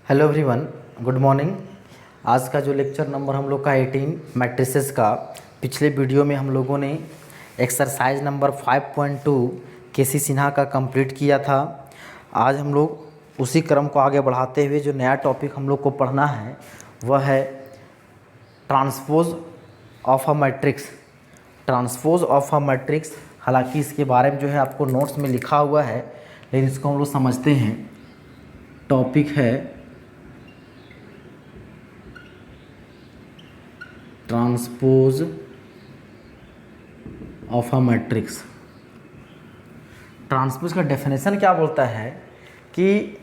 Hello everyone, good morning. आज का जो लेक्चर नंबर हम लोग का 18 मैट्रिसेस का, पिछले वीडियो में हम लोगों ने एक्सरसाइज नंबर 5.2 केसी सिन्हा का कंप्लीट किया था। आज हम लोग उसी क्रम को आगे बढ़ाते हुए जो नया टॉपिक हम लोग को पढ़ना है वह है transpose of a matrix. Transpose of a matrix, हालांकि इसके बारे में जो है आपको नोट्स में लिखा हुआ है, लेकिन इसको हम लोग समझते हैं। टॉपिक है transpose of a matrix. Transpose का डेफिनेशन क्या बोलता है कि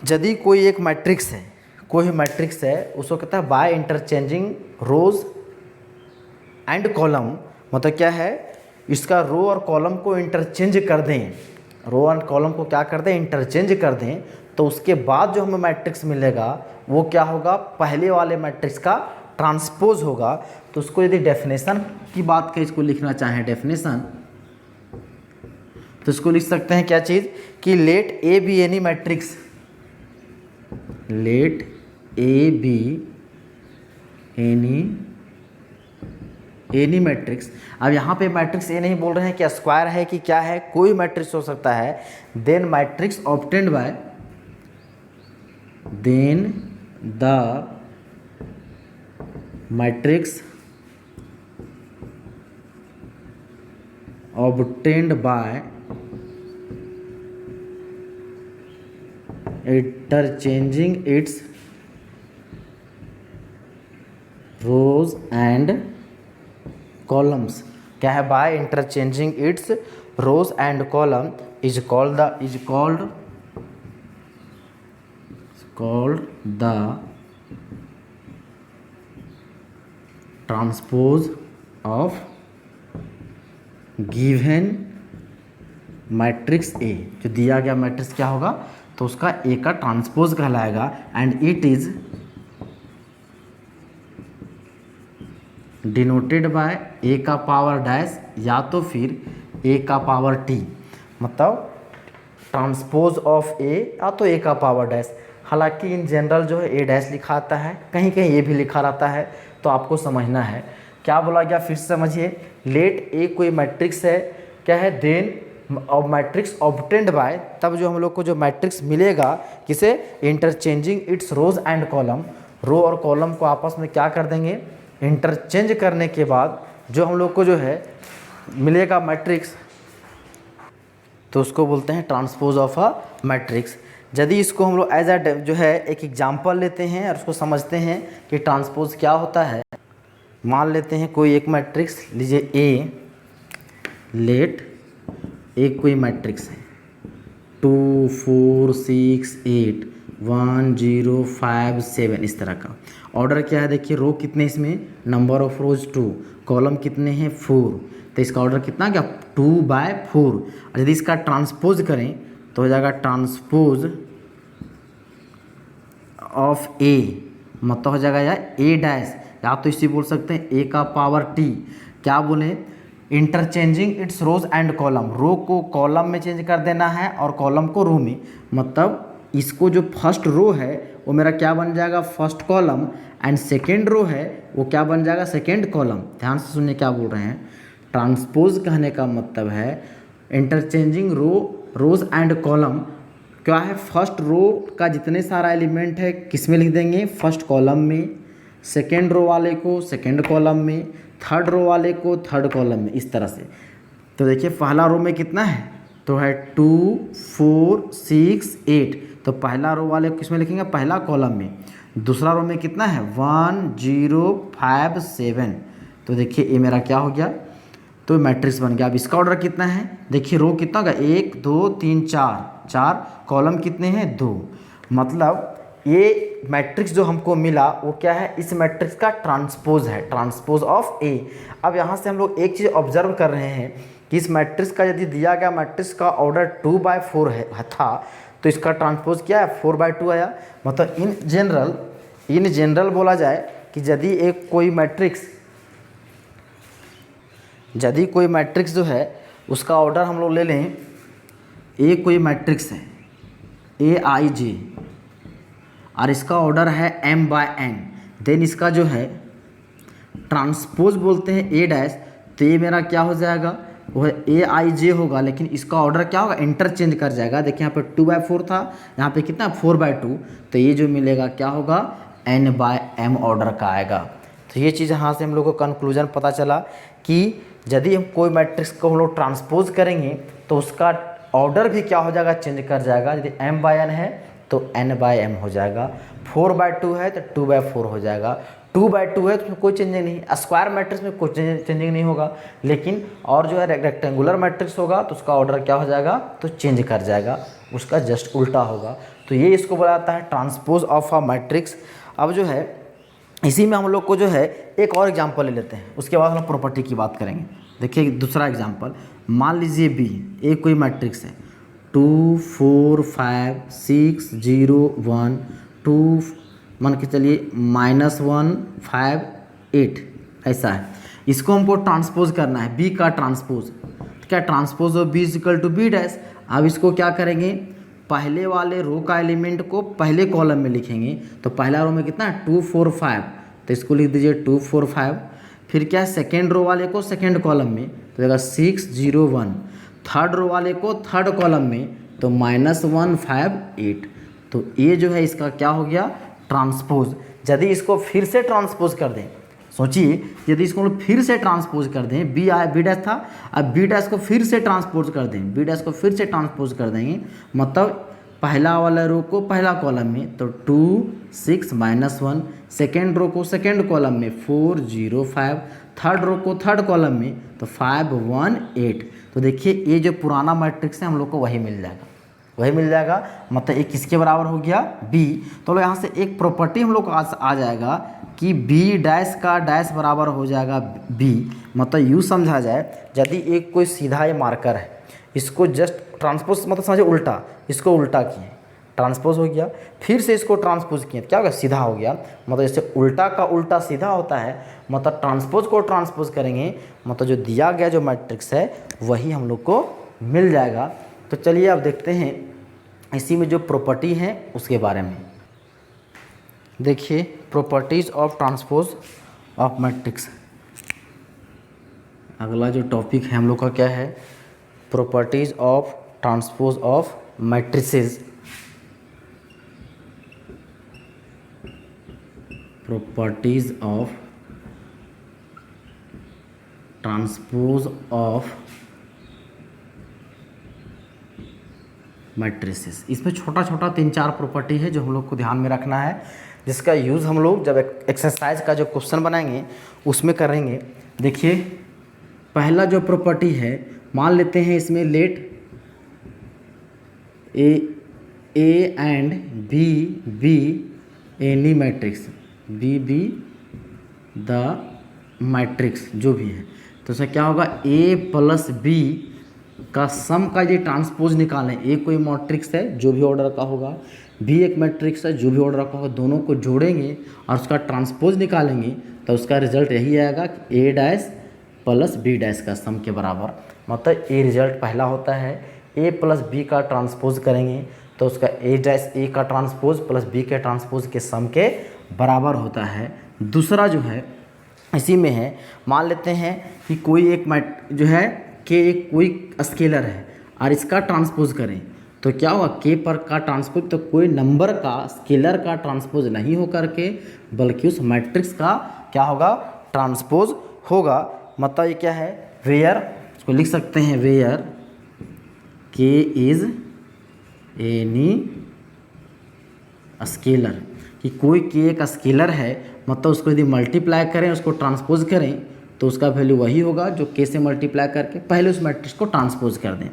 यदि कोई एक मैट्रिक्स है, कोई मैट्रिक्स है, उसको कहता है by interchanging rows and column. मतलब क्या है, इसका रो और कॉलम को इंटरचेंज कर दें, रो और कॉलम को क्या कर दें, इंटरचेंज कर दें, तो उसके बाद जो हमें मैट्रिक्स मिलेगा वो क्या होगा, पहले वाले मैट्रिक्स का ट्रांसपोज होगा। तो उसको यदि डेफिनेशन की बात करें, इसको लिखना चाहें डेफिनेशन, तो इसको लिख सकते हैं क्या चीज़ कि let A B any matrix, let A B any matrix. अब यहाँ पे मैट्रिक्स ए नहीं बोल रहे हैं कि स्क्वायर है कि क्या है, कोई मैट्रिक्स हो सकता है। Then matrix obtained by, then the matrix obtained by interchanging its rows and columns। क्या है, by interchanging its rows and column is called the transpose of given matrix A. जो दिया गया मैट्रिक्स क्या होगा, तो उसका ए का ट्रांसपोज कहलाएगा। And it is denoted by A का पावर डैश या तो फिर ए का पावर टी। मतलब ट्रांसपोज ऑफ ए या तो ए का पावर डैश। हालांकि इन जनरल जो है ए डैश लिखा आता है, कहीं कहीं ए भी लिखा रहता है, तो आपको समझना है क्या बोला गया। फिर से समझिए, लेट ए कोई मैट्रिक्स है, क्या है, देन और मैट्रिक्स ऑब्टेन्ड बाय, तब जो हम लोग को जो मैट्रिक्स मिलेगा किसे, interchanging its rows and column. Row और कॉलम को आपस में क्या कर देंगे, इंटरचेंज करने के बाद जो हम लोग को जो है मिलेगा मैट्रिक्स, तो उसको बोलते हैं ट्रांसपोज ऑफ अ मैट्रिक्स। यदि इसको हम लोग एज अ जो है एक एग्जाम्पल लेते हैं और उसको समझते हैं कि ट्रांसपोज क्या होता है। मान लेते हैं कोई एक मैट्रिक्स लीजिए ए, लेट ए कोई मैट्रिक्स है 2 4 6 8 1 0 5 7, इस तरह का। ऑर्डर क्या है, देखिए रो कितने इसमें, नंबर ऑफ रोज 2, कॉलम कितने हैं 4, तो इसका ऑर्डर कितना गया 2/4। और यदि इसका ट्रांसपोज करें तो हो जाएगा ट्रांसपोज ऑफ ए, मतलब हो जाएगा यार ए डैश, या तो इसी बोल सकते हैं ए का पावर टी। क्या बोले, interchanging its rows and column, row को कॉलम में चेंज कर देना है और कॉलम को रो में। मतलब इसको जो फर्स्ट रो है वो मेरा क्या बन जाएगा, first column, and second row है वो क्या बन जाएगा, सेकेंड कॉलम। ध्यान से सुनिए क्या बोल रहे हैं। ट्रांसपोज कहने का मतलब है इंटरचेंजिंग रोज एंड कॉलम। क्या है, फर्स्ट रो का जितने सारा एलिमेंट है किस में लिख देंगे, फर्स्ट कॉलम में, सेकेंड रो वाले को सेकेंड कॉलम में, थर्ड रो वाले को थर्ड कॉलम में, इस तरह से। तो देखिए पहला रो में कितना है, तो है 2 4 6 8, तो पहला रो वाले को किस में लिखेंगे, पहला कॉलम में। दूसरा रो में कितना है 1 0 5 7, तो देखिए ये मेरा क्या हो गया, तो मैट्रिक्स बन गया। अब इसका ऑर्डर कितना है, देखिए रो कितना होगा 1 2 3 4, कॉलम कितने हैं 2। मतलब ये मैट्रिक्स जो हमको मिला वो क्या है, इस मैट्रिक्स का ट्रांसपोज है, ट्रांसपोज ऑफ ए। अब यहाँ से हम लोग एक चीज़ ऑब्जर्व कर रहे हैं कि इस मैट्रिक्स का यदि दिया गया मैट्रिक्स का ऑर्डर 2/4 है था, तो इसका ट्रांसपोज क्या है 4/2 आया। मतलब इन जनरल बोला जाए कि यदि कोई मैट्रिक्स जो है उसका ऑर्डर हम लोग ले लें, ए कोई मैट्रिक्स है ए आई जे, और इसका ऑर्डर है m/n, देन इसका जो है ट्रांसपोज बोलते हैं ए डैश, तो ये मेरा क्या हो जाएगा, वो AIJ होगा, लेकिन इसका ऑर्डर क्या होगा, इंटरचेंज कर जाएगा। देखिए यहाँ पे 2/4 था, यहाँ पे कितना 4/2, तो ये जो मिलेगा क्या होगा, n/m ऑर्डर का आएगा। तो ये चीज़ यहाँ से हम लोग को कंक्लूजन पता चला कि यदि हम कोई मैट्रिक्स को हम लोग ट्रांसपोज करेंगे तो उसका ऑर्डर भी क्या हो जाएगा, चेंज कर जाएगा। यदि m/n है तो n/m हो जाएगा, 4/2 है तो 2/4 हो जाएगा, 2/2 है तो उसमें कोई चेंजिंग नहीं, स्क्वायर मैट्रिक्स में कोई चेंजिंग नहीं होगा, लेकिन और जो है रेक्टेंगुलर मैट्रिक्स होगा तो उसका ऑर्डर क्या हो जाएगा, तो चेंज कर जाएगा, उसका जस्ट उल्टा होगा। तो ये इसको बोला जाता है ट्रांसपोज ऑफ अ मैट्रिक्स। अब जो है इसी में हम लोग को जो है एक और एग्जांपल ले लेते हैं, उसके बाद हम लोग प्रॉपर्टी की बात करेंगे। देखिए दूसरा एग्जांपल, मान लीजिए B एक कोई मैट्रिक्स है, 2 4 5 6 0 1 2 मान के चलिए -1 5 8 ऐसा है। इसको हमको ट्रांसपोज करना है, B का ट्रांसपोज। तो क्या transpose of B = B dash. अब इसको क्या करेंगे, पहले वाले रो का एलिमेंट को पहले कॉलम में लिखेंगे। तो पहला रो में कितना है 2 4 5, तो इसको लिख दीजिए 2 4 5। फिर क्या है सेकेंड रो वाले को सेकेंड कॉलम में, तो देगा 6 0 1। थर्ड रो वाले को थर्ड कॉलम में, तो -1 5 8। तो ये जो है इसका क्या हो गया, ट्रांसपोज। यदि इसको फिर से ट्रांसपोज कर दें, सोचिए यदि इसको फिर से ट्रांसपोज कर दें, B डैश था, अब B डैश को फिर से ट्रांसपोज कर दें, B डैश को फिर से ट्रांसपोज कर देंगे, मतलब पहला वाला रो को पहला कॉलम में, तो 2 6 -1, सेकेंड रो को सेकेंड कॉलम में 4 0 5, थर्ड रो को थर्ड कॉलम में, तो 5 1 8। तो देखिए ये जो पुराना मैट्रिक्स है हम लोग को वही मिल जाएगा, वही मिल जाएगा, मतलब एक किसके बराबर हो गया, B। तो यहाँ से एक प्रॉपर्टी हम लोग को आ जाएगा कि B डैश का डैश बराबर हो जाएगा B। मतलब यूँ समझा जाए, यदि एक कोई सीधा ये मार्कर है, इसको जस्ट ट्रांसपोज मतलब समझे उल्टा, इसको उल्टा किए, ट्रांसपोज हो गया, फिर से इसको ट्रांसपोज किए, क्या हो गया, सीधा हो गया। मतलब जैसे उल्टा का उल्टा सीधा होता है, मतलब ट्रांसपोज को ट्रांसपोज करेंगे, मतलब जो दिया गया जो मैट्रिक्स है वही हम लोग को मिल जाएगा। तो चलिए अब देखते हैं इसी में जो प्रॉपर्टी है उसके बारे में। देखिए properties of transpose of matrix, अगला जो टॉपिक है हम लोग का क्या है, properties of transpose of matrices. Properties of transpose of matrices. इसमें छोटा छोटा 3-4 प्रॉपर्टी है जो हम लोग को ध्यान में रखना है, जिसका यूज़ हम लोग जब एक्सरसाइज का जो क्वेश्चन बनाएंगे उसमें करेंगे। देखिए पहला जो प्रॉपर्टी है, मान लेते हैं इसमें let A and B any matrix, B the matrix जो भी है, तो उसमें क्या होगा, A + B का सम का ये ट्रांसपोज निकालें। ए कोई मैट्रिक्स है जो भी ऑर्डर का होगा, B एक मैट्रिक्स है जो भी ऑर्डर का होगा, दोनों को जोड़ेंगे और उसका ट्रांसपोज निकालेंगे, तो उसका रिजल्ट यही आएगा कि A डैश + B डैश का सम के बराबर। मतलब ए रिजल्ट पहला होता है, A + B का ट्रांसपोज करेंगे तो उसका A का ट्रांसपोज + B के ट्रांसपोज के सम के बराबर होता है। दूसरा जो है इसी में है, मान लेते हैं कि कोई एक जो है के एक कोई स्केलर है और इसका ट्रांसपोज करें, तो क्या होगा, के पर का ट्रांसपोज, तो कोई नंबर का स्केलर का ट्रांसपोज नहीं हो करके बल्कि उस मैट्रिक्स का क्या होगा, ट्रांसपोज होगा। मतलब ये क्या है, वेयर, इसको लिख सकते हैं वेयर के इज़ एनी स्केलर, कि कोई के एक स्केलर है, मतलब उसको यदि मल्टीप्लाई करें, उसको ट्रांसपोज करें, तो उसका वैल्यू वही होगा जो के से मल्टीप्लाई करके पहले उस मैट्रिक्स को ट्रांसपोज कर दें।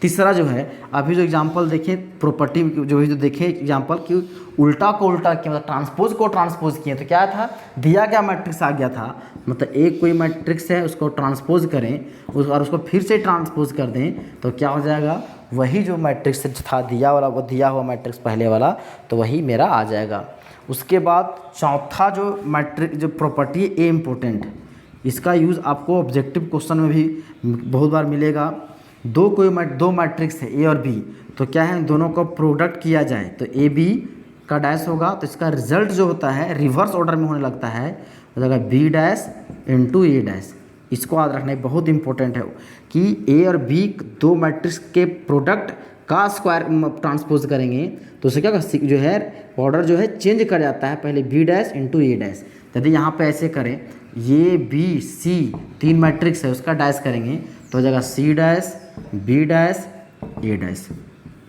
तीसरा जो है, अभी जो एग्जांपल देखें प्रॉपर्टी जो देखें एग्जांपल कि उल्टा को उल्टा किया, मतलब ट्रांसपोज को ट्रांसपोज किए, तो क्या था, दिया गया मैट्रिक्स आ गया था, मतलब एक कोई मैट्रिक्स है उसको ट्रांसपोज करें और उसको फिर से ट्रांसपोज कर दें, तो क्या हो जाएगा, वही जो मैट्रिक्स था दिया वाला, वो दिया हुआ मैट्रिक्स पहले वाला, तो वही मेरा आ जाएगा। उसके बाद चौथा जो मैट्रिक्स जो प्रॉपर्टी है, ए इम्पोर्टेंट, इसका यूज़ आपको ऑब्जेक्टिव क्वेश्चन में भी बहुत बार मिलेगा। दो मैट्रिक्स है ए और बी, तो क्या है, दोनों का प्रोडक्ट किया जाए तो ए बी का डैश होगा तो इसका रिजल्ट जो होता है रिवर्स ऑर्डर में होने लगता है, हो जाएगा बी डैश इंटू ए डैश। इसको याद रखना है, बहुत इंपॉर्टेंट है कि ए और बी दो मैट्रिक्स के प्रोडक्ट का स्क्वायर ट्रांसपोज करेंगे तो उसे क्या जो है ऑर्डर जो है चेंज कर जाता है, पहले बी डैश इंटू ए डैश। यदि यहाँ पे ऐसे करें ये बी सी तीन मैट्रिक्स है उसका डैश करेंगे तो हो जाएगा सी डैश बी डैश ए डैश,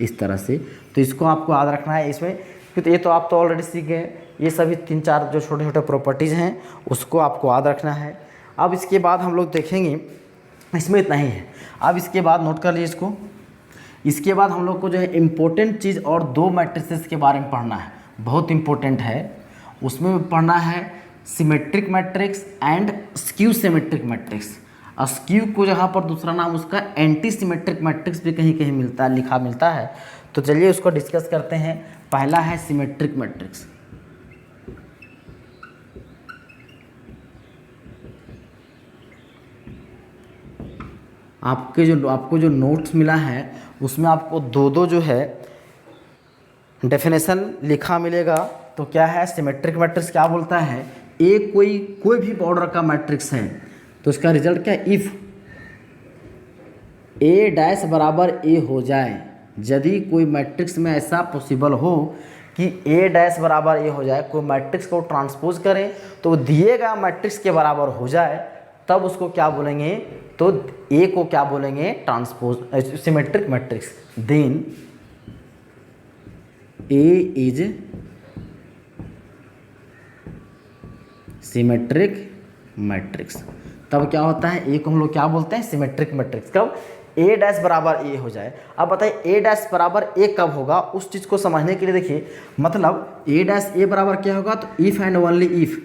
इस तरह से। तो इसको आपको याद रखना है इसमें, क्योंकि ये तो आप तो ऑलरेडी सीख गए, ये सभी तीन चार जो छोटे छोटे प्रॉपर्टीज़ हैं उसको आपको याद रखना है। अब इसके बाद हम लोग देखेंगे, इसमें इतना ही है। अब इसके बाद नोट कर लीजिए इसको, इसके बाद हम लोग को जो है इम्पोर्टेंट चीज़ और दो मैट्रिसेस के बारे में पढ़ना है, बहुत इंपॉर्टेंट है। उसमें पढ़ना है symmetric matrix and skew symmetric matrix. और स्क्यू को जहाँ पर दूसरा नाम उसका एंटी सिमेट्रिक मैट्रिक्स भी कहीं कहीं मिलता है, लिखा मिलता है। तो चलिए उसको डिस्कस करते हैं। पहला है सिमेट्रिक मैट्रिक्स। आपको जो नोट्स मिला है उसमें आपको दो दो जो है डेफिनेशन लिखा मिलेगा। तो क्या है सिमेट्रिक मैट्रिक्स, क्या बोलता है, ए कोई भी ऑर्डर का मैट्रिक्स है तो इसका रिजल्ट क्या है, इफ ए डैश बराबर ए हो जाए, यदि कोई मैट्रिक्स में ऐसा पॉसिबल हो कि ए डैश बराबर ए हो जाए, कोई मैट्रिक्स को ट्रांसपोज करें तो दिए गए मैट्रिक्स के बराबर हो जाए, तब उसको क्या बोलेंगे, तो ए को क्या बोलेंगे, transpose symmetric matrix. Then A is symmetric matrix. तब क्या होता है, ए को हम लोग क्या बोलते हैं, सिमेट्रिक मैट्रिक्स। कब ए डैश बराबर ए हो जाए। अब बताइए ए डैश बराबर ए कब होगा, उस चीज़ को समझने के लिए देखिए, मतलब ए डैश ए बराबर क्या होगा, तो इफ एंड ओनली इफ,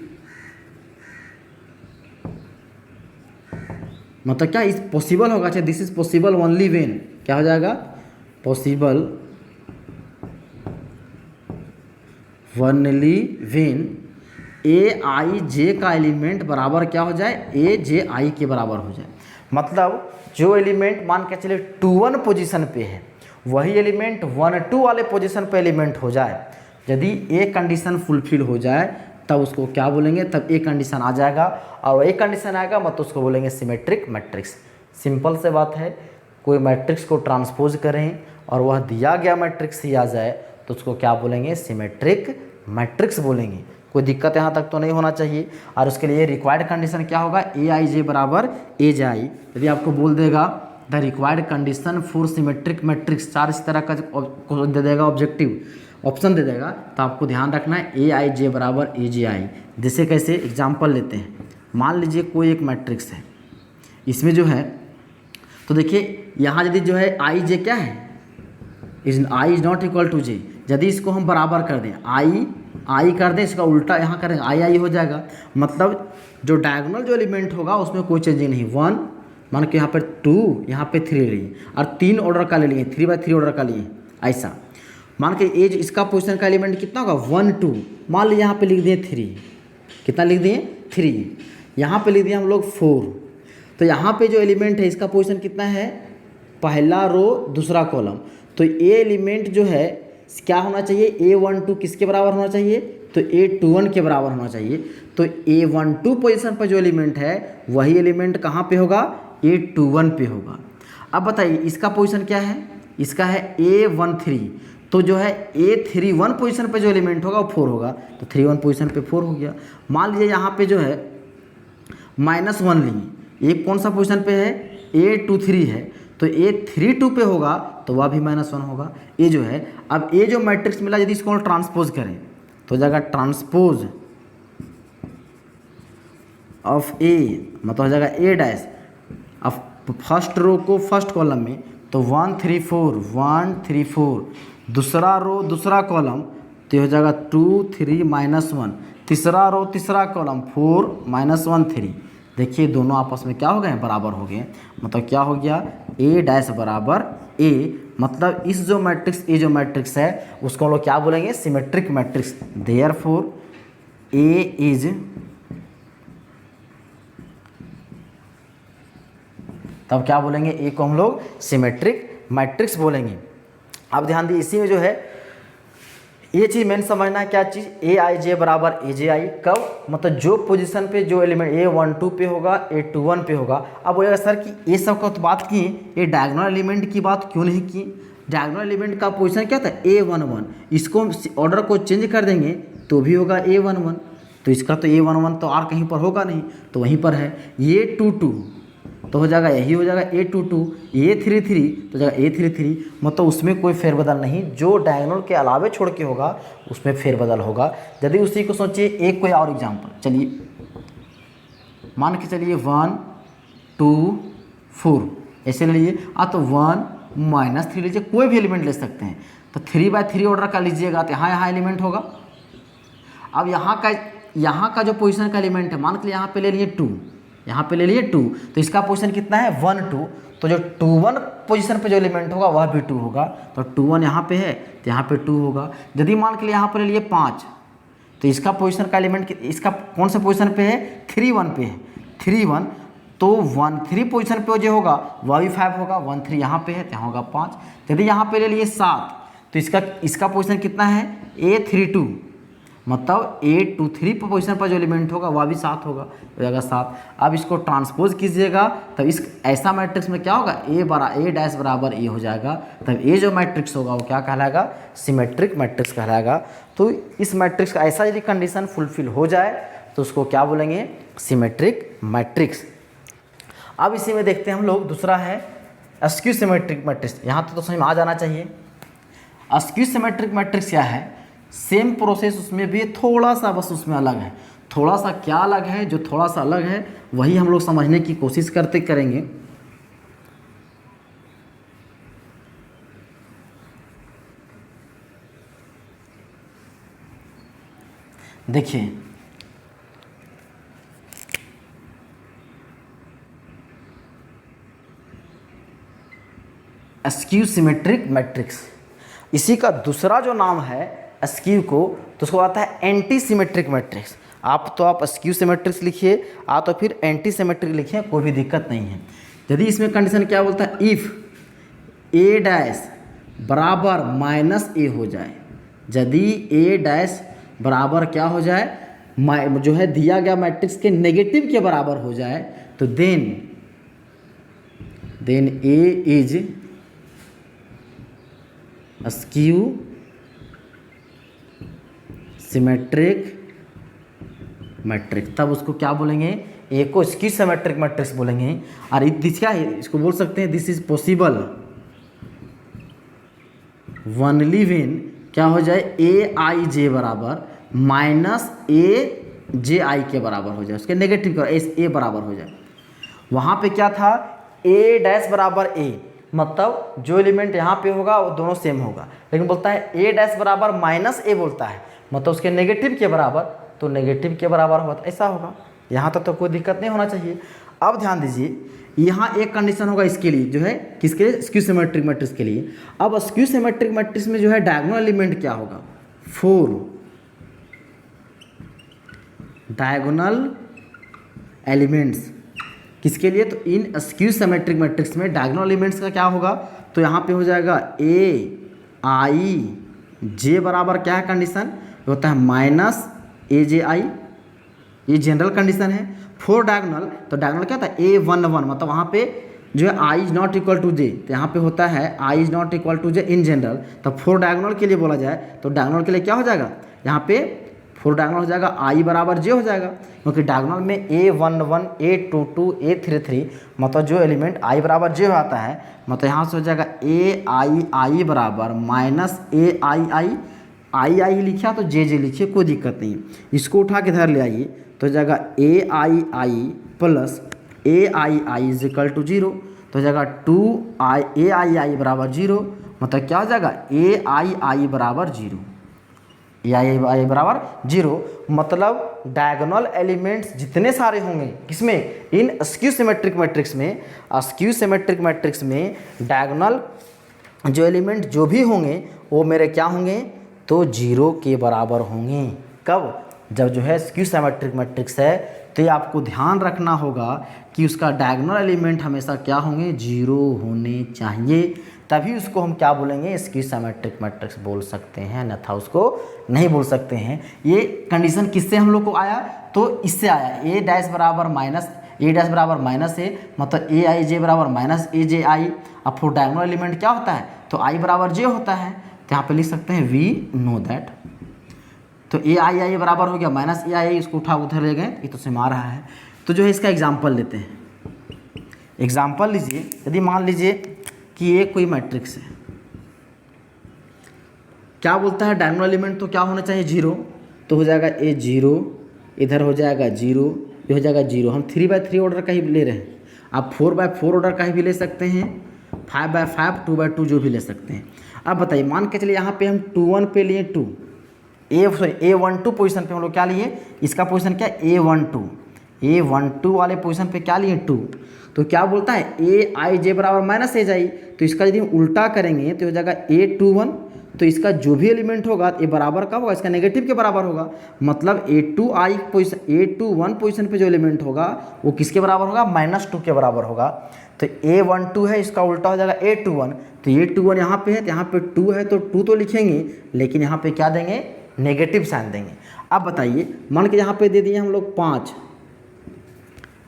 मतलब क्या इस पॉसिबल होगा, अच्छा this is possible only when, क्या हो जाएगा, पॉसिबल ओनली व्हेन ए आई जे का एलिमेंट बराबर क्या हो जाए, ए जे आई के बराबर हो जाए। मतलब जो एलिमेंट मान के चले 2-1 पोजीशन पे है वही एलिमेंट 1-2 वाले पोजीशन पे एलिमेंट हो जाए। यदि ए कंडीशन फुलफिल हो जाए तब उसको क्या बोलेंगे, तब ए कंडीशन आ जाएगा, और ए कंडीशन आएगा मतलब उसको बोलेंगे सिमेट्रिक मैट्रिक्स। सिंपल से बात है, कोई मैट्रिक्स को ट्रांसपोज करें और वह दिया गया मैट्रिक्स ही आ जाए तो उसको क्या बोलेंगे, सिमेट्रिक मैट्रिक्स बोलेंगे। कोई दिक्कत यहाँ तक तो नहीं होना चाहिए। और उसके लिए रिक्वायर्ड कंडीशन क्या होगा, ए आई जे बराबर ए जे आई। यदि आपको बोल देगा the required condition for symmetric matrix, चार इस तरह का दे देगा ऑब्जेक्टिव ऑप्शन दे देगा, तो आपको ध्यान रखना है ए आई जे बराबर ए जे आई। जैसे कैसे एग्जाम्पल लेते हैं, मान लीजिए कोई एक मैट्रिक्स है, इसमें जो है तो देखिए यहाँ यदि जो है आई जे क्या है, I is not equal to जे, यदि इसको हम बराबर कर दें आई कर दें, इसका उल्टा यहाँ करें आई हो जाएगा। मतलब जो डायगोनल जो एलिमेंट होगा उसमें कोई चेंजिंग नहीं। 1 मान के यहाँ पर 2 यहाँ पे 3 ले लिए और 3 ऑर्डर का ले लिए, 3/3 ऑर्डर का लिए, ऐसा मान के एज इसका पोजीशन का एलिमेंट कितना होगा 1 2, मान लीजिए यहाँ पे लिख दिए 3, कितना लिख दिए 3, यहाँ पे लिख दिए हम लोग 4। तो यहाँ पे जो एलिमेंट है इसका पोजीशन कितना है, पहला रो दूसरा कॉलम। तो ये एलिमेंट जो है क्या होना चाहिए, A12 किसके बराबर होना चाहिए, तो A21 के बराबर होना चाहिए। तो A12 पोजीशन पर जो एलिमेंट है वही एलिमेंट कहाँ पे होगा, A21 पे होगा। अब बताइए इसका पोजीशन क्या है, इसका है A13, तो जो है A31 पोजीशन पे जो एलिमेंट होगा वो 4 होगा, तो 31 पोजीशन पे 4 हो गया। मान लीजिए यहाँ पे जो है -1 लिए, एक कौन सा पोजीशन पे है, A23 है, तो A32 पे होगा तो वह भी -1 होगा। ये जो है, अब ये जो मैट्रिक्स मिला यदि इसको ट्रांसपोज करें तो हो जाएगा ट्रांसपोज ऑफ ए, मतलब हो जाएगा ए डैश। अब फर्स्ट रो को फर्स्ट कॉलम में तो 1 3 4 1 3 4, दूसरा रो दूसरा कॉलम तो हो जाएगा 2 3 -1, तीसरा रो तीसरा कॉलम 4 -1 3। देखिए दोनों आपस में क्या हो गए, बराबर हो गए। मतलब क्या हो गया, ए डैश बराबर ए, मतलब इस जो मैट्रिक्स ए जो मैट्रिक्स है उसको हम लोग क्या बोलेंगे, symmetric matrix. Therefore A is तब क्या बोलेंगे, ए को हम लोग सिमेट्रिक मैट्रिक्स बोलेंगे। अब ध्यान दिए इसी में जो है ये चीज़ मैंने समझना है, क्या चीज़, ए आई जे बराबर ए जे आई, कब, मतलब जो पोजीशन पे जो एलिमेंट A12 पे होगा A21 पे होगा। अब बोलेगा सर कि ये सब का तो बात किए, ये डायगोनल एलिमेंट की बात क्यों नहीं की। डायगोनल एलिमेंट का पोजीशन क्या था A11, इसको ऑर्डर को चेंज कर देंगे तो भी होगा A11, तो इसका तो A11 तो और कहीं पर होगा नहीं, तो वहीं पर है। A22 तो हो जाएगा, यही हो जाएगा A22, A33 तो जाएगा A33, मतलब उसमें कोई फेरबदल नहीं, जो डायगोनल के अलावे छोड़ के होगा उसमें फेरबदल होगा। यदि उसी को सोचिए एक कोई और एग्जांपल, चलिए मान के चलिए 1 2 4 ऐसे ले लीजिए, तो 1 -3 लीजिए, कोई भी एलिमेंट ले सकते हैं, तो 3/3 ऑर्डर का लीजिएगा तो यहाँ एलिमेंट होगा। अब यहाँ का जो पोजीशन का एलिमेंट है, मान के लिए यहाँ पे ले लिए 2, यहाँ पे ले लिए 2, तो इसका पोजीशन कितना है 1 2, तो जो 2 1 पोजीशन पे जो एलिमेंट होगा वह भी 2 होगा, तो 2 1 यहाँ पे है तो यहाँ पे 2 होगा। यदि मान के लिए यहाँ पर ले लिए 5, तो इसका पोजीशन का एलिमेंट, इसका कौन सा पोजीशन पे है 3 1 पे है, 3 1, तो 1 3 पोजीशन पे जो होगा वह भी 5 होगा, 1 3 यहाँ पे है तो यहाँ होगा 5। यदि यहाँ पे ले लिए 7, तो इसका पोजीशन कितना है A32, मतलब A23 पोजीशन पर जो एलिमेंट होगा वह भी 7 होगा, हो जाएगा 7। अब इसको ट्रांसपोज कीजिएगा तब इस ऐसा मैट्रिक्स में क्या होगा A डैश बराबर A हो जाएगा, तब ये जो मैट्रिक्स होगा वो क्या कहलाएगा, सिमेट्रिक मैट्रिक्स कहलाएगा। तो इस मैट्रिक्स का ऐसा यदि कंडीशन फुलफिल हो जाए तो उसको क्या बोलेंगे, सिमेट्रिक मैट्रिक्स। अब इसी में देखते हैं हम लोग, दूसरा है स्क्यू सिमेट्रिक मैट्रिक्स। यहाँ तो समझ में आ जाना चाहिए। स्क्यू सिमेट्रिक मैट्रिक्स क्या है, सेम प्रोसेस उसमें भी थोड़ा सा बस उसमें अलग है। थोड़ा सा क्या अलग है, जो थोड़ा सा अलग है वही हम लोग समझने की कोशिश करेंगे। देखिए स्क्यू सिमेट्रिक मैट्रिक्स, इसी का दूसरा जो नाम है स्क्यू को, तो उसको आता है एंटी सिमेट्रिक मैट्रिक्स। आप स्क्यू सिमेट्रिक्स लिखिए, तो फिर एंटी सिमेट्रिक लिखिए, कोई भी दिक्कत नहीं है। यदि इसमें कंडीशन क्या बोलता है, इफ़ A डैश बराबर -A हो जाए, यदि A डैश बराबर क्या हो जाए, जो है दिया गया मैट्रिक्स के नेगेटिव के बराबर हो जाए, तो then A is skew symmetric matrix. तब उसको क्या बोलेंगे, ए को स्क्यू सिमेट्रिक मैट्रिक्स बोलेंगे। और क्या है, इसको बोल सकते हैं this is possible only when क्या हो जाए, AI J बराबर -AJI के बराबर हो जाए, उसके नेगेटिव का A बराबर हो जाए। वहाँ पे क्या था, A डैश बराबर A, मतलब जो एलिमेंट यहाँ पे होगा वो दोनों सेम होगा, लेकिन बोलता है A डैश बराबर -A बोलता है, मतलब उसके नेगेटिव के बराबर, तो नेगेटिव के बराबर होगा, ऐसा होगा। यहाँ तक तो कोई दिक्कत नहीं होना चाहिए। अब ध्यान दीजिए, यहाँ एक कंडीशन होगा इसके लिए, जो है किसके लिए, स्क्यू सिमेट्रिक मैट्रिक्स के लिए। अब स्क्यू सिमेट्रिक मैट्रिक्स में जो है डायगोनल एलिमेंट क्या होगा, 4 डायगोनल एलिमेंट्स किसके लिए, तो इन स्क्यू सिमेट्रिक मैट्रिक्स में डायगोनल एलिमेंट्स का क्या होगा, तो यहाँ पे हो जाएगा AI J बराबर क्या है कंडीशन, होता है -AJI, ये जनरल कंडीशन है। 4 डायगोनल, तो डायगोनल क्या था A11, मतलब वहाँ पे जो है I is not equal to J, तो यहाँ पे होता है I is not equal to J in general. तब 4 डायगोनल के लिए बोला जाए तो डायगोनल के लिए क्या हो जाएगा, यहाँ पे 4 डायगोनल हो जाएगा I बराबर J हो जाएगा, क्योंकि डायगोनल में A11 A22 A33, मतलब जो एलिमेंट I बराबर J आता है, मतलब यहाँ से हो जाएगा AI बराबर -AII लिखा तो JJ लिखिए, कोई दिक्कत नहीं। इसको उठा के इधर ले आइए तो हो जाएगा AII plus AII is equal to 0, तो हो जाएगा AII बराबर 0, मतलब क्या हो जाएगा AII बराबर 0, AII बराबर 0, मतलब डायगोनल एलिमेंट्स जितने सारे होंगे किसमें, इन स्क्यू सिमेट्रिक मैट्रिक्स में। स्क्यू सिमेट्रिक मैट्रिक्स में डायगोनल जो एलिमेंट जो भी होंगे वो मेरे क्या होंगे, तो 0 के बराबर होंगे। कब, जब जो है स्क्यू सिमेट्रिक मैट्रिक्स है, तो ये आपको ध्यान रखना होगा कि उसका डायगोनल एलिमेंट हमेशा क्या होंगे, 0 होने चाहिए, तभी उसको हम क्या बोलेंगे, स्क्यू सिमेट्रिक मैट्रिक्स बोल सकते हैं, अन्यथा उसको नहीं बोल सकते हैं। ये कंडीशन किससे हम लोग को आया, तो इससे आया, ए डैश बराबर माइनस ए, मतलब ए आई जे बराबर माइनस ए जे आई। अब फॉर डायगोनल एलिमेंट क्या होता है, तो आई बराबर जे होता है, तो यहाँ पे लिख सकते हैं वी नो दैट। तो ए आई बराबर हो गया माइनस ए आई, इसको उठा उधर ले गए, ये तो सिम आ रहा है। तो जो है इसका एग्जाम्पल लेते हैं। एग्जाम्पल लीजिए, यदि मान लीजिए कि ये कोई मैट्रिक्स है, क्या बोलता है डायगोनल एलिमेंट तो क्या होना चाहिए, 0, तो हो जाएगा ए 0, इधर हो जाएगा 0, ये हो जाएगा 0। हम 3/3 ऑर्डर का ही ले रहे हैं, आप 4/4 ऑर्डर का ही भी ले सकते हैं, 5/5, 2/2 जो भी ले सकते हैं। अब बताइए, मान के चलिए यहाँ पे हम 2 1 पे लिए 2, A12 पोजीशन पे हम लोग क्या लिए, इसका पोजीशन क्या A12 वाले पोजीशन पे क्या लिए 2, तो क्या बोलता है ए आई जे बराबर माइनस ए जाई, तो इसका यदि हम उल्टा करेंगे तो हो जाएगा A21, तो इसका जो भी एलिमेंट होगा ये बराबर का होगा, इसका नेगेटिव के बराबर होगा, मतलब A21 पोजीशन पे जो एलिमेंट होगा वो किसके बराबर होगा, -2 के बराबर होगा। तो A12 है, इसका उल्टा हो जाएगा A21, तो A21 यहाँ पे है, तो यहाँ पे 2 है, तो 2 तो लिखेंगे, लेकिन यहाँ पे क्या देंगे, नेगेटिव साइन देंगे। अब बताइए, मान के यहाँ पे दे दिए हम लोग 5,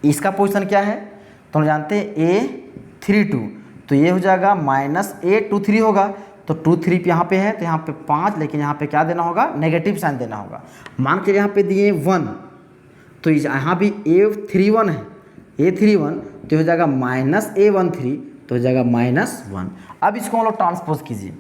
इसका पोजीशन क्या है, तो हम जानते हैं A32, तो ये हो जाएगा -A23 होगा, तो 2 3 यहाँ पे है, तो यहाँ पे 5, लेकिन यहाँ पे क्या देना होगा, नेगेटिव साइन देना होगा। मान के यहाँ पे दिए 1, तो यहाँ भी A31 है, A31, तो हो जाएगा -A13, तो हो जाएगा -1। अब इसको हम लोग ट्रांसपोज कीजिए,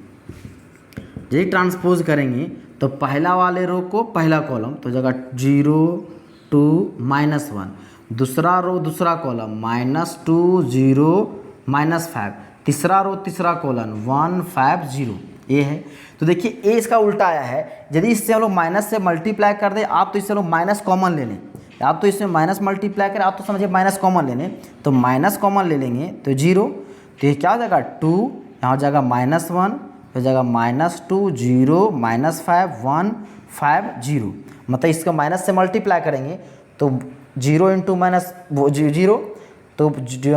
यदि ट्रांसपोज करेंगे तो पहला वाले रो को पहला कॉलम, तो हो जाएगा 0 2 -1, दूसरा रो दूसरा कॉलम -2 0 -5, तीसरा रो तीसरा कॉलम 1 5 0, ये है। तो देखिए ए इसका उल्टा आया है, यदि इससे हम लोग माइनस से मल्टीप्लाई कर दे, आप तो इससे लोग माइनस कॉमन ले लें, आप तो इसमें माइनस मल्टीप्लाई करें, आप तो समझिए माइनस कॉमन ले लें, तो माइनस कॉमन ले लेंगे तो 0, तो ये क्या हो जाएगा 2, यहाँ हो जाएगा -1, हो जाएगा -2 0 -5 1 5 0, मतलब इसका माइनस से मल्टीप्लाई करेंगे तो 0 इंटू माइनस 0, तो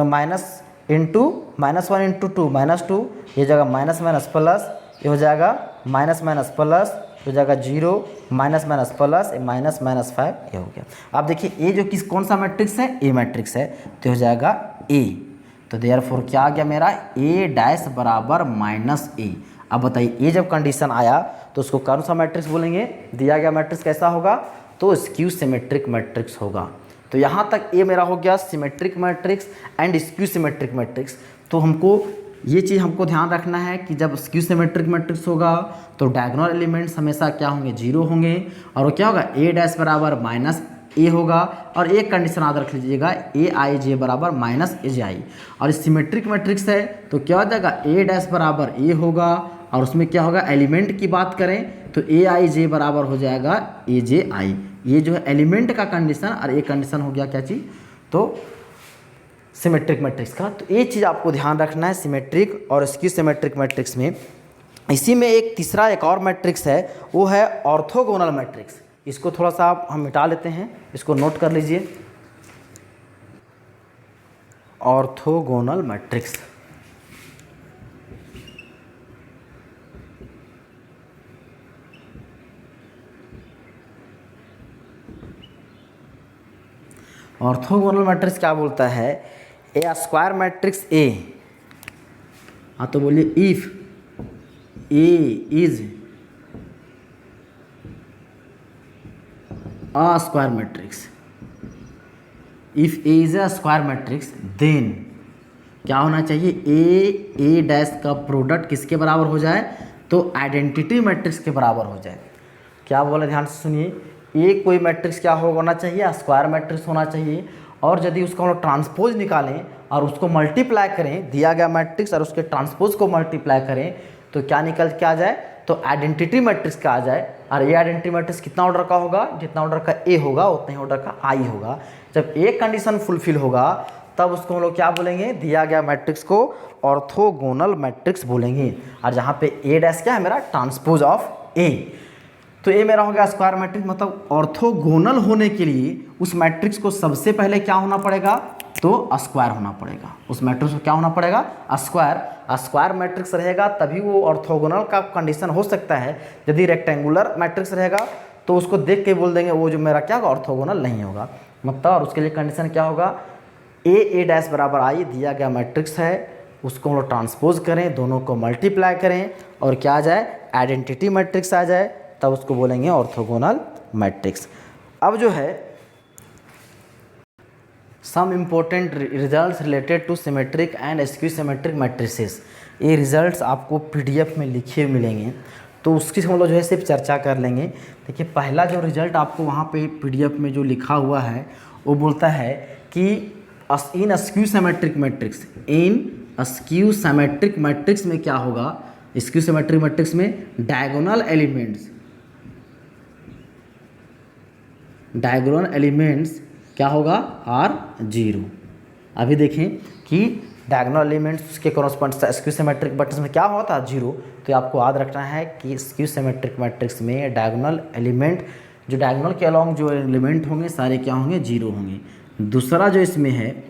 माइनस इंटू -1 इंटू 2 -2, ये जाएगा माइनस माइनस प्लस, ये हो जाएगा माइनस माइनस प्लस, हो जाएगा 0 minus minus plus, minus minus 5, ये हो गया। अब देखिए ए जो किस कौन सा मैट्रिक्स है, ए मैट्रिक्स है, तो हो जाएगा ए, तो देयरफॉर क्या आ गया मेरा, ए डैश बराबर -a। अब बताइए ये जब कंडीशन आया तो उसको कौन सा मैट्रिक्स बोलेंगे, दिया गया मैट्रिक्स कैसा होगा, तो स्क्यू सिमेट्रिक मैट्रिक्स होगा। तो यहाँ तक ये मेरा हो गया symmetric matrix and skew symmetric matrix. तो हमको ये चीज़ हमको ध्यान रखना है कि जब स्क्यू सिमेट्रिक मैट्रिक्स होगा तो डायगोनल एलिमेंट्स हमेशा क्या होंगे, 0 होंगे, और वो क्या होगा, ए डैश बराबर -a होगा, और एक कंडीशन याद रख लीजिएगा, ए आई जे बराबर -a जे आई। और सिमेट्रिक मैट्रिक्स है तो क्या हो जाएगा, ए डैश बराबर a होगा, और उसमें क्या होगा, एलिमेंट की बात करें तो ए आई जे बराबर हो जाएगा ए जे आई। ये जो है एलिमेंट का कंडीशन, और एक कंडीशन हो गया क्या चीज़, तो सिमेट्रिक मैट्रिक्स का। तो ये चीज़ आपको ध्यान रखना है सिमेट्रिक और स्क्यू सिमेट्रिक मैट्रिक्स में। इसी में एक और मैट्रिक्स है, वो है ऑर्थोगोनल मैट्रिक्स। इसको थोड़ा सा हम मिटा लेते हैं, इसको नोट कर लीजिए, ऑर्थोगोनल मैट्रिक्स। ऑर्थोगोनल मैट्रिक्स क्या बोलता है, ए स्क्वायर मैट्रिक्स ए, हाँ तो बोलिए if A is a square matrix, if A is a square matrix then क्या होना चाहिए, ए डैश का प्रोडक्ट किसके बराबर हो जाए, तो आइडेंटिटी मैट्रिक्स के बराबर हो जाए। क्या बोला, ध्यान से सुनिए, ये कोई मैट्रिक्स क्या होना चाहिए, स्क्वायर मैट्रिक्स होना चाहिए, और यदि उसका हम लोग ट्रांसपोज निकालें और उसको मल्टीप्लाई करें, दिया गया मैट्रिक्स और उसके ट्रांसपोज को मल्टीप्लाई करें, तो क्या निकल के आ जाए, तो आइडेंटिटी मैट्रिक्स का आ जाए। और ये आइडेंटिटी मैट्रिक्स कितना ऑर्डर का होगा, जितना ऑर्डर का ए होगा उतना ही ऑर्डर का आई होगा। जब एक कंडीशन फुलफिल होगा तब उसको हम लोग क्या बोलेंगे, दिया गया मैट्रिक्स को ऑर्थोगोनल मैट्रिक्स बोलेंगे। और जहाँ पे ए डैश क्या है मेरा, ट्रांसपोज ऑफ ए, तो ये मेरा हो गया स्क्वायर मैट्रिक्स। मतलब ऑर्थोगोनल होने के लिए उस मैट्रिक्स को सबसे पहले क्या होना पड़ेगा, तो स्क्वायर होना पड़ेगा, उस मैट्रिक्स को क्या होना पड़ेगा, स्क्वायर। स्क्वायर मैट्रिक्स रहेगा तभी वो ऑर्थोगोनल का कंडीशन हो सकता है। यदि रेक्टेंगुलर मैट्रिक्स रहेगा तो उसको देख के बोल देंगे वो जो मेरा क्या होगा, ऑर्थोगोनल नहीं होगा। मतलब और उसके लिए कंडीशन क्या होगा, ए डैश बराबर आई दिया गया मैट्रिक्स है, उसको हम लोग ट्रांसपोज करें, दोनों को मल्टीप्लाई करें और क्या आ जाए, आइडेंटिटी मैट्रिक्स आ जाए, तब उसको बोलेंगे ऑर्थोगोनल मैट्रिक्स। अब जो है some important results related to symmetric and skew symmetric matrices, ये रिजल्ट्स आपको पीडीएफ में लिखे मिलेंगे, तो उसकी हम लोग जो है सिर्फ चर्चा कर लेंगे। देखिए पहला जो रिजल्ट आपको वहाँ पे पीडीएफ में जो लिखा हुआ है वो बोलता है कि इन स्क्यू सिमेट्रिक मैट्रिक्स, इन स्क्यू सिमेट्रिक मैट्रिक्स में क्या होगा, स्क्यू सिमेट्रिक मैट्रिक्स में डायगोनल एलिमेंट्स क्या होगा, आर 0। अभी देखें कि डायगोनल एलिमेंट्स के कॉरस्पॉन्ड स्क्यू सिमेट्रिक मैट्रिक्स में क्या होता है, 0। तो आपको याद रखना है कि स्क्यू सिमेट्रिक मैट्रिक्स में डायगोनल एलिमेंट, जो डायगोनल के अलॉन्ग जो एलिमेंट होंगे सारे क्या होंगे, 0 होंगे। दूसरा जो इसमें है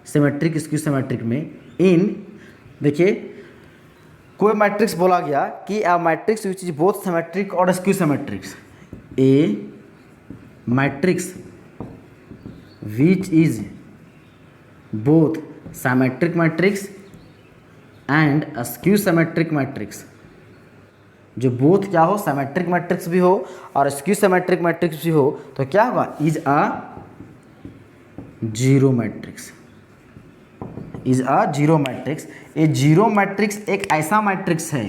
सिमेट्रिक स्क्यू सिमेट्रिक में, इन देखिए कोई मैट्रिक्स बोला गया कि a matrix which is both symmetric और skew symmetrics, a matrix which is both symmetric matrix and a skew symmetric matrix, जो बोथ क्या हो, सिमेट्रिक मैट्रिक्स भी हो और स्क्यू सिमेट्रिक मैट्रिक्स भी हो, तो क्या होगा, is a zero matrix, is a zero matrix. ये जीरो मैट्रिक्स एक ऐसा मैट्रिक्स है,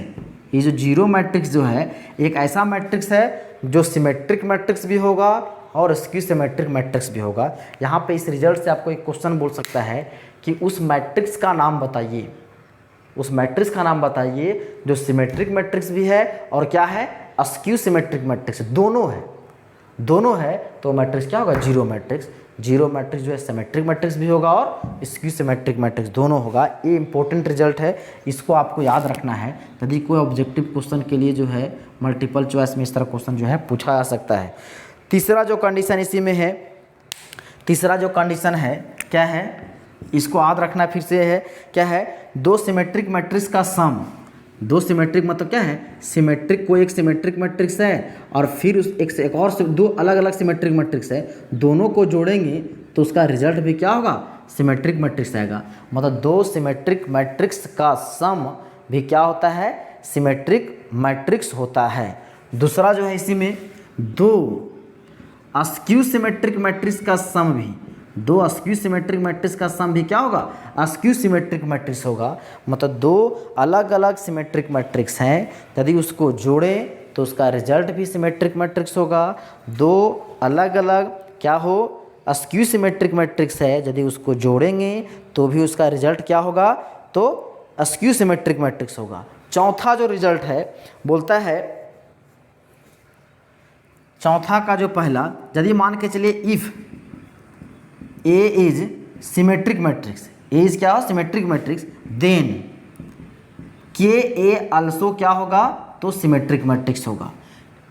ये जो जीरो मैट्रिक्स जो है एक ऐसा मैट्रिक्स है जो सिमेट्रिक मैट्रिक्स भी होगा और स्क्यू सिमेट्रिक मैट्रिक्स भी होगा। यहाँ पे इस रिजल्ट से आपको एक क्वेश्चन बोल सकता है कि उस मैट्रिक्स का नाम बताइए, उस मैट्रिक्स का नाम बताइए जो सिमेट्रिक मैट्रिक्स भी है और क्या है, स्क्यू सिमेट्रिक मैट्रिक्स, दोनों है, तो मैट्रिक्स क्या होगा, जीरो मैट्रिक्स। जीरो मैट्रिक्स जो है सिमेट्रिक मैट्रिक्स भी होगा और स्क्यू सिमेट्रिक मैट्रिक्स दोनों होगा। ये इंपॉर्टेंट रिजल्ट है, इसको आपको याद रखना है। यदि कोई ऑब्जेक्टिव क्वेश्चन के लिए जो है मल्टीपल चॉइस में इस तरह क्वेश्चन जो है पूछा जा सकता है। तीसरा जो कंडीशन इसी में है, तीसरा जो कंडीशन है क्या है, इसको याद रखना फिर से है, क्या है, दो सिमेट्रिक मैट्रिक्स का सम, दो सिमेट्रिक मतलब क्या है, सिमेट्रिक कोई एक सिमेट्रिक मैट्रिक्स है और फिर उस एक और दो अलग अलग सिमेट्रिक मैट्रिक्स है, दोनों को जोड़ेंगे तो उसका रिजल्ट भी क्या होगा, सिमेट्रिक मैट्रिक्स आएगा। मतलब दो सिमेट्रिक मैट्रिक्स का सम भी क्या होता है, सिमेट्रिक मैट्रिक्स होता है। दूसरा जो है इसी में दो स्क्यू सिमेट्रिक मैट्रिक्स का सम भी, दो स्क्यू सिमेट्रिक मैट्रिक्स का सम भी क्या होगा, स्क्यू सिमेट्रिक मैट्रिक्स होगा। मतलब दो अलग अलग सिमेट्रिक मैट्रिक्स हैं, यदि उसको जोड़ें तो उसका रिजल्ट भी सिमेट्रिक मैट्रिक्स होगा। दो अलग अलग क्या हो, स्क्यू सिमेट्रिक मैट्रिक्स है, यदि उसको जोड़ेंगे तो भी उसका रिजल्ट क्या होगा, तो स्क्यू सिमेट्रिक मैट्रिक्स होगा। चौथा जो रिजल्ट है बोलता है, चौथा का जो पहला, यदि मान के चलिए if A is symmetric matrix, A is क्या हो, सिमेट्रिक मैट्रिक्स, देन के ए आल्सो क्या होगा, तो सिमेट्रिक मैट्रिक्स होगा।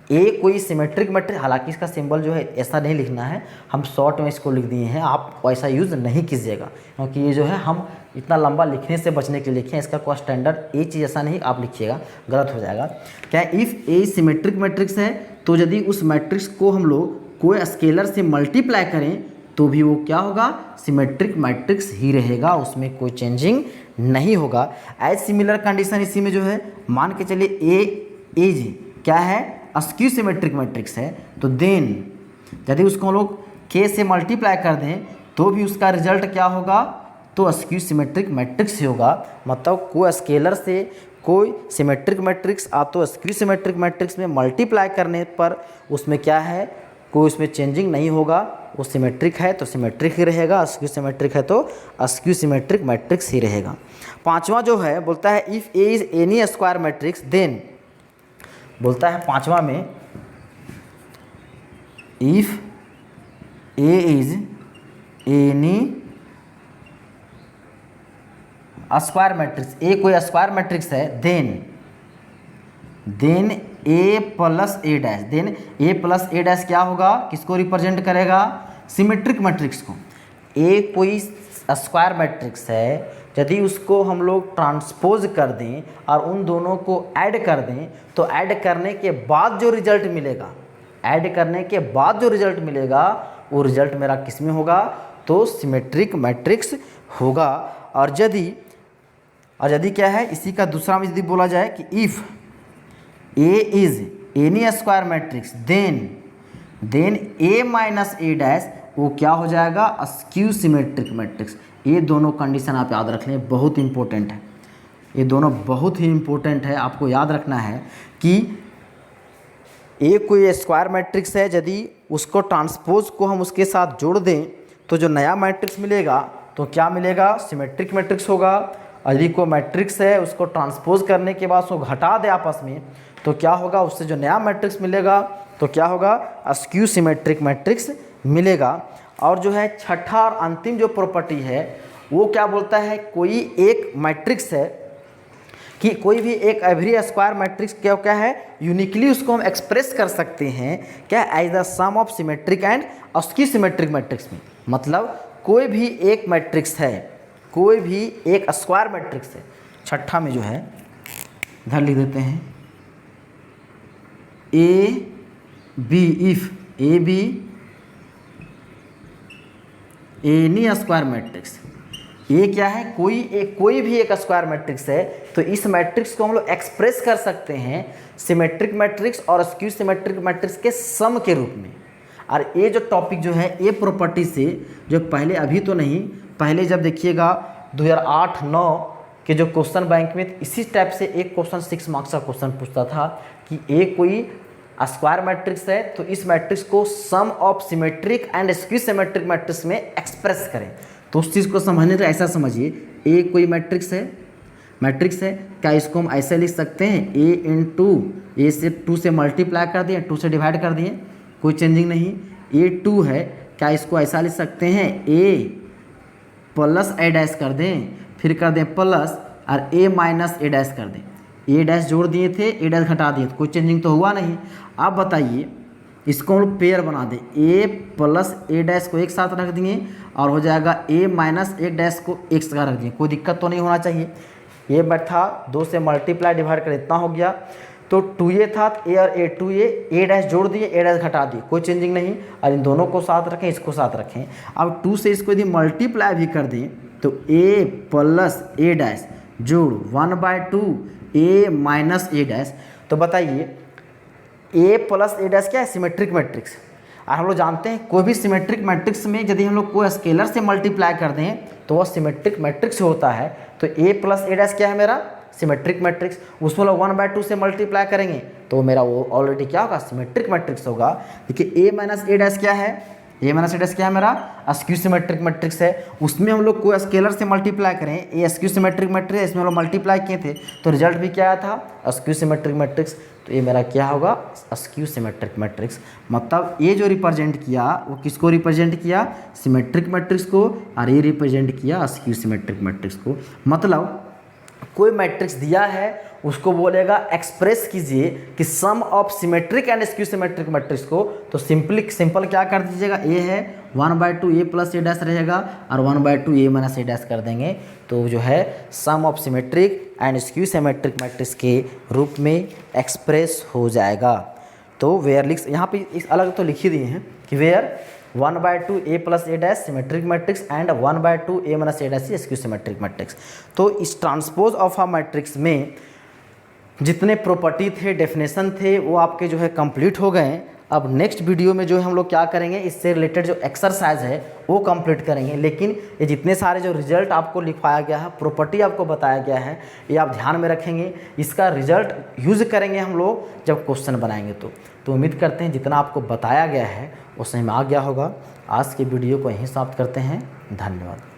ए कोई सिमेट्रिक मैट्रिक्स, हालांकि इसका सिंबल जो है ऐसा नहीं लिखना है, हम शॉर्ट में इसको लिख दिए हैं, आप ऐसा यूज़ नहीं कीजिएगा क्योंकि ये जो है हम इतना लंबा लिखने से बचने के लिए लिखे हैं। इसका कोई स्टैंडर्ड ए चीज़ ऐसा नहीं आप लिखिएगा, गलत हो जाएगा। क्या इफ़ ए सिमेट्रिक मैट्रिक्स है तो यदि उस मैट्रिक्स को हम लोग कोई स्केलर से मल्टीप्लाई करें तो भी वो क्या होगा, सिमेट्रिक मैट्रिक्स ही रहेगा, उसमें कोई चेंजिंग नहीं होगा। एज सिमिलर कंडीशन इसी में जो है, मान के चलिए ए इज क्या है, स्क्यू सिमेट्रिक मैट्रिक्स है, तो देन यदि उसको हम लोग के से मल्टीप्लाई कर दें तो भी उसका रिजल्ट क्या होगा, तो स्क्यू सिमेट्रिक मैट्रिक्स ही होगा। मतलब कोई स्केलर से कोई सिमेट्रिक मैट्रिक्स आ तो स्क्यू सिमेट्रिक मैट्रिक्स में मल्टीप्लाई करने पर उसमें क्या है, कोई उसमें चेंजिंग नहीं होगा, वो सिमेट्रिक है तो सिमेट्रिक ही रहेगा, स्क्यू सिमेट्रिक है तो स्क्यू सिमेट्रिक मैट्रिक्स ही रहेगा। पांचवा जो है बोलता है if A is any square matrix then, बोलता है पांचवा में if A is any square matrix, A कोई स्क्वायर मैट्रिक्स है, then A plus A dash, then A plus A dash क्या होगा, किसको रिप्रेजेंट करेगा, सिमेट्रिक मैट्रिक्स को। ए कोई स्क्वायर मैट्रिक्स है, यदि उसको हम लोग ट्रांसपोज कर दें और उन दोनों को ऐड कर दें तो ऐड करने के बाद जो रिजल्ट मिलेगा, ऐड करने के बाद जो रिजल्ट मिलेगा वो रिजल्ट मेरा किस में होगा, तो सिमेट्रिक मैट्रिक्स होगा। और यदि क्या है, इसी का दूसरा में यदि बोला जाए कि if A is any square matrix then A minus A dash वो क्या हो जाएगा, स्क्यू सिमेट्रिक मैट्रिक्स। ये दोनों कंडीशन आप याद रख लें, बहुत इंपॉर्टेंट है, ये दोनों बहुत ही इंपॉर्टेंट है। आपको याद रखना है कि ए कोई स्क्वायर मैट्रिक्स है, यदि उसको ट्रांसपोज को हम उसके साथ जोड़ दें तो जो नया मैट्रिक्स मिलेगा तो क्या मिलेगा, सिमेट्रिक मैट्रिक्स होगा। यदि कोई मैट्रिक्स है उसको ट्रांसपोज करने के बाद उसको घटा दे आपस में तो क्या होगा, उससे जो नया मैट्रिक्स मिलेगा तो क्या होगा, स्क्यू सिमेट्रिक मैट्रिक्स मिलेगा। और जो है छठा और अंतिम जो प्रॉपर्टी है वो क्या बोलता है, कोई एक मैट्रिक्स है कि कोई भी एक एवरी स्क्वायर मैट्रिक्स क्या है, यूनिकली उसको हम एक्सप्रेस कर सकते हैं क्या, as the sum of symmetric and skew symmetric matrix में। मतलब कोई भी एक मैट्रिक्स है, कोई भी एक स्क्वायर मैट्रिक्स है, छठा में जो है इधर लिख देते हैं A B, if A B any square matrix, ये क्या है, कोई भी एक स्क्वायर मैट्रिक्स है तो इस मैट्रिक्स को हम लोग एक्सप्रेस कर सकते हैं सिमेट्रिक मैट्रिक्स और स्क्यू सिमेट्रिक मैट्रिक्स के सम के रूप में। और ये जो टॉपिक जो है, ये प्रॉपर्टी से जो पहले, अभी तो नहीं, पहले जब देखिएगा 2008-9 के जो क्वेश्चन बैंक में इसी टाइप से एक क्वेश्चन 6 मार्क्स का क्वेश्चन पूछता था कि ए कोई स्क्वायर मैट्रिक्स है तो इस मैट्रिक्स को sum of symmetric and skew symmetric matrix में एक्सप्रेस करें। तो उस चीज़ को समझने तो ऐसा समझिए, ए कोई मैट्रिक्स है, क्या इसको हम ऐसे लिख सकते हैं, ए इंटू ए से 2 से मल्टीप्लाई कर दिए, 2 से डिवाइड कर दिए, कोई चेंजिंग नहीं। ए 2 है, क्या इसको ऐसा लिख सकते हैं, ए प्लस ए डैश कर दें, फिर कर दें प्लस और ए माइनस ए डैश कर दें, ए डैश जोड़ दिए थे, ए डैश घटा दिए, कोई चेंजिंग तो हुआ नहीं। आप बताइए, इसको हम लोग पेयर बना दें, ए प्लस ए डैश को एक साथ रख देंगे और हो जाएगा ए माइनस ए डैश को एक साथ रख दिए, कोई दिक्कत तो नहीं होना चाहिए। ये बैठा 2 से मल्टीप्लाई डिवाइड कर इतना हो गया, तो 2a था, ए और ए 2a, ए डैश जोड़ दिए, ए डैश घटा दिए, कोई चेंजिंग नहीं। और इन दोनों को साथ रखें, इसको साथ रखें। अब 2 से इसको यदि मल्टीप्लाई भी कर दें तो ए प्लस ए डैश जोड़ 1/2 ए माइनस ए डैश। तो बताइए ए प्लस ए डैश क्या है, सिमेट्रिक मैट्रिक्स। और हम लोग जानते हैं कोई भी सिमेट्रिक मैट्रिक्स में यदि हम लोग कोई स्केलर से मल्टीप्लाई कर दें तो वह सिमेट्रिक मैट्रिक्स होता है। तो ए प्लस ए डैश क्या है, मेरा सिमेट्रिक मैट्रिक्स। उसमें लोग 1/2 से मल्टीप्लाई करेंगे तो मेरा वो ऑलरेडी क्या होगा, सिमेट्रिक मैट्रिक्स होगा। देखिए ए माइनस ए डैश क्या है, ए माइनस ए डैश क्या है, मेरा स्क्यू सिमेट्रिक मैट्रिक्स है। उसमें हम लोग कोई स्केलर से मल्टीप्लाई करें, ए स्क्यू सिमेट्रिक मैट्रिक्स है, इसमें हम लोग मल्टीप्लाई किए थे तो रिजल्ट भी क्या आया था, स्क्यू सिमेट्रिक मैट्रिक्स। तो ये मेरा क्या होगा, स्क्यू सिमेट्रिक मैट्रिक्स। मतलब ये जो रिप्रेजेंट किया वो किसको रिप्रेजेंट किया, सिमेट्रिक मैट्रिक्स को, और ये रिप्रेजेंट किया स्क्यू सिमेट्रिक मैट्रिक्स को। मतलब कोई मैट्रिक्स दिया है उसको बोलेगा एक्सप्रेस कीजिए कि sum of symmetric and skew symmetric matrix को। तो सिंपल क्या कर दीजिएगा, ए है 1/2 ए प्लस ए डैश रहेगा और 1/2 ए माइनस ए डैश कर देंगे। तो जो है sum of symmetric and skew symmetric matrix के रूप में एक्सप्रेस हो जाएगा। तो वेयर लिख, यहाँ पे इस अलग तो लिख ही दिए हैं कि where 1/2 A plus A dash symmetric matrix and 1/2 A minus A dash skew symmetric matrix. तो इस ट्रांसपोज ऑफ अ मैट्रिक्स में जितने प्रॉपर्टी थे, डेफिनेशन थे, वो आपके जो है कंप्लीट हो गए। अब नेक्स्ट वीडियो में जो है हम लोग क्या करेंगे, इससे रिलेटेड जो एक्सरसाइज है वो कंप्लीट करेंगे। लेकिन ये जितने सारे जो रिजल्ट आपको लिखवाया गया है, प्रॉपर्टी आपको बताया गया है, ये आप ध्यान में रखेंगे। इसका रिजल्ट यूज़ करेंगे हम लोग जब क्वेश्चन बनाएंगे। तो उम्मीद करते हैं जितना आपको बताया गया है वो समझ में आ गया होगा। आज के वीडियो को यहीं समाप्त करते हैं। धन्यवाद।